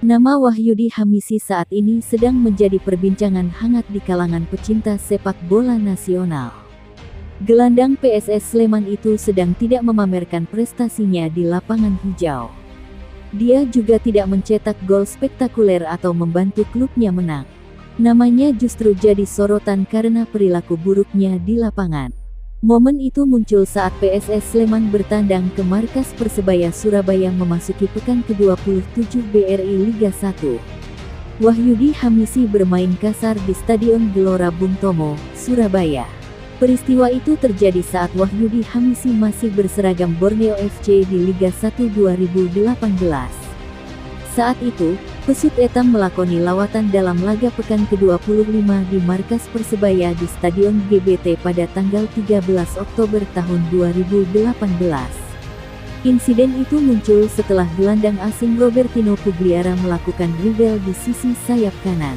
Nama Wahyudi Hamisi saat ini sedang menjadi perbincangan hangat di kalangan pecinta sepak bola nasional. Gelandang PSS Sleman itu sedang tidak memamerkan prestasinya di lapangan hijau. Dia juga tidak mencetak gol spektakuler atau membantu klubnya menang. Namanya justru jadi sorotan karena perilaku buruknya di lapangan. Momen itu muncul saat PSS Sleman bertandang ke markas Persebaya Surabaya memasuki pekan ke-27 BRI Liga 1. Wahyudi Hamisi bermain kasar di Stadion Gelora Bung Tomo, Surabaya. Peristiwa itu terjadi saat Wahyudi Hamisi masih berseragam Borneo FC di Liga 1 2018. Saat itu, Pesut Etam melakoni lawatan dalam laga pekan ke-25 di markas Persebaya di Stadion GBT pada tanggal 13 Oktober tahun 2018. Insiden itu muncul setelah gelandang asing Robertino Pugliara melakukan dribble di sisi sayap kanan.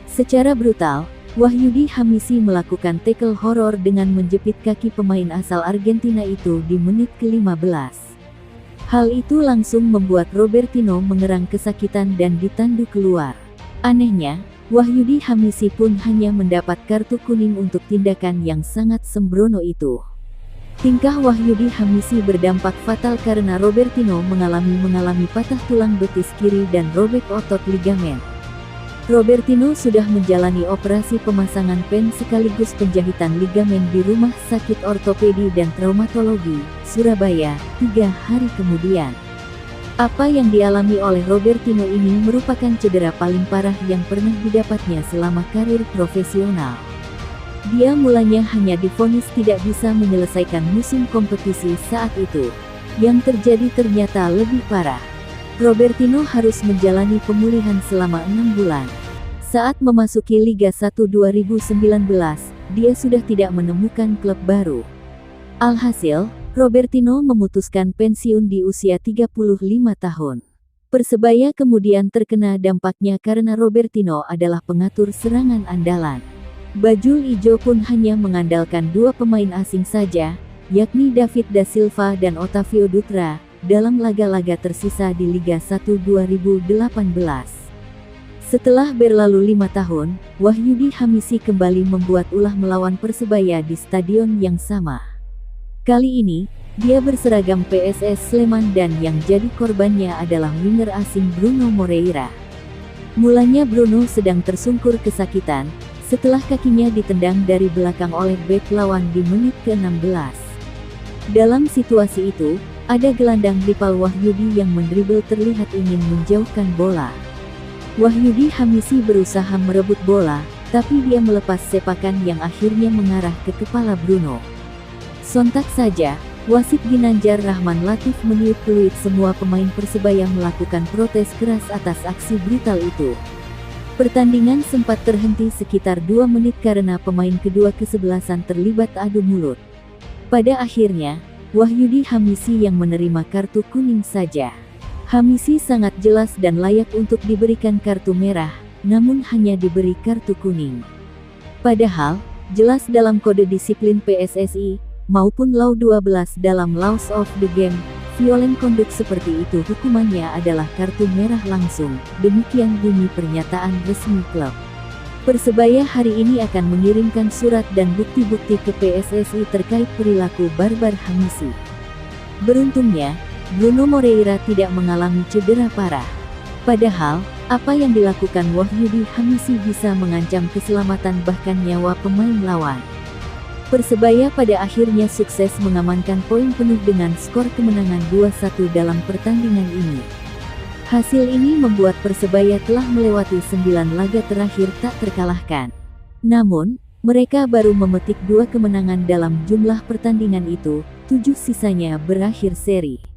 Secara brutal, Wahyudi Hamisi melakukan tackle horor dengan menjepit kaki pemain asal Argentina itu di menit ke-15. Hal itu langsung membuat Robertino mengerang kesakitan dan ditandu keluar. Anehnya, Wahyudi Hamisi pun hanya mendapat kartu kuning untuk tindakan yang sangat sembrono itu. Tingkah Wahyudi Hamisi berdampak fatal karena Robertino mengalami patah tulang betis kiri dan robek otot ligamen. Robertino sudah menjalani operasi pemasangan pen sekaligus penjahitan ligamen di Rumah Sakit Ortopedi dan Traumatologi, Surabaya, 3 hari kemudian. Apa yang dialami oleh Robertino ini merupakan cedera paling parah yang pernah didapatnya selama karir profesional. Dia mulanya hanya divonis tidak bisa menyelesaikan musim kompetisi saat itu. Yang terjadi ternyata lebih parah. Robertino harus menjalani pemulihan selama 6 bulan. Saat memasuki Liga 1 2019, dia sudah tidak menemukan klub baru. Alhasil, Robertino memutuskan pensiun di usia 35 tahun. Persebaya kemudian terkena dampaknya karena Robertino adalah pengatur serangan andalan. Bajul Ijo pun hanya mengandalkan 2 pemain asing saja, yakni David da Silva dan Otavio Dutra, dalam laga-laga tersisa di Liga 1 2018. Setelah berlalu 5 tahun, Wahyudi Hamisi kembali membuat ulah melawan Persebaya di stadion yang sama. Kali ini, dia berseragam PSS Sleman dan yang jadi korbannya adalah winger asing Bruno Moreira. Mulanya Bruno sedang tersungkur kesakitan, setelah kakinya ditendang dari belakang oleh bek lawan di menit ke-16. Dalam situasi itu, ada gelandang rival Wahyudi yang mendribel terlihat ingin menjauhkan bola. Wahyudi Hamisi berusaha merebut bola, tapi dia melepas sepakan yang akhirnya mengarah ke kepala Bruno. Sontak saja, wasit Ginanjar Rahman Latif meniup peluit semua pemain Persebaya melakukan protes keras atas aksi brutal itu. Pertandingan sempat terhenti sekitar 2 menit karena pemain kedua kesebelasan terlibat adu mulut. Pada akhirnya, Wahyudi Hamisi yang menerima kartu kuning saja. Hamisi sangat jelas dan layak untuk diberikan kartu merah, namun hanya diberi kartu kuning. Padahal, jelas dalam kode disiplin PSSI, maupun Law 12 dalam Laws of the Game, violent conduct seperti itu hukumannya adalah kartu merah langsung, demikian bunyi pernyataan resmi klub. Persebaya hari ini akan mengirimkan surat dan bukti-bukti ke PSSI terkait perilaku barbar Hamisi. Beruntungnya, Bruno Moreira tidak mengalami cedera parah. Padahal, apa yang dilakukan Wahyudi Hamisi bisa mengancam keselamatan bahkan nyawa pemain lawan. Persebaya pada akhirnya sukses mengamankan poin penuh dengan skor kemenangan 2-1 dalam pertandingan ini. Hasil ini membuat Persebaya telah melewati 9 laga terakhir tak terkalahkan. Namun, mereka baru memetik 2 kemenangan dalam jumlah pertandingan itu, 7 sisanya berakhir seri.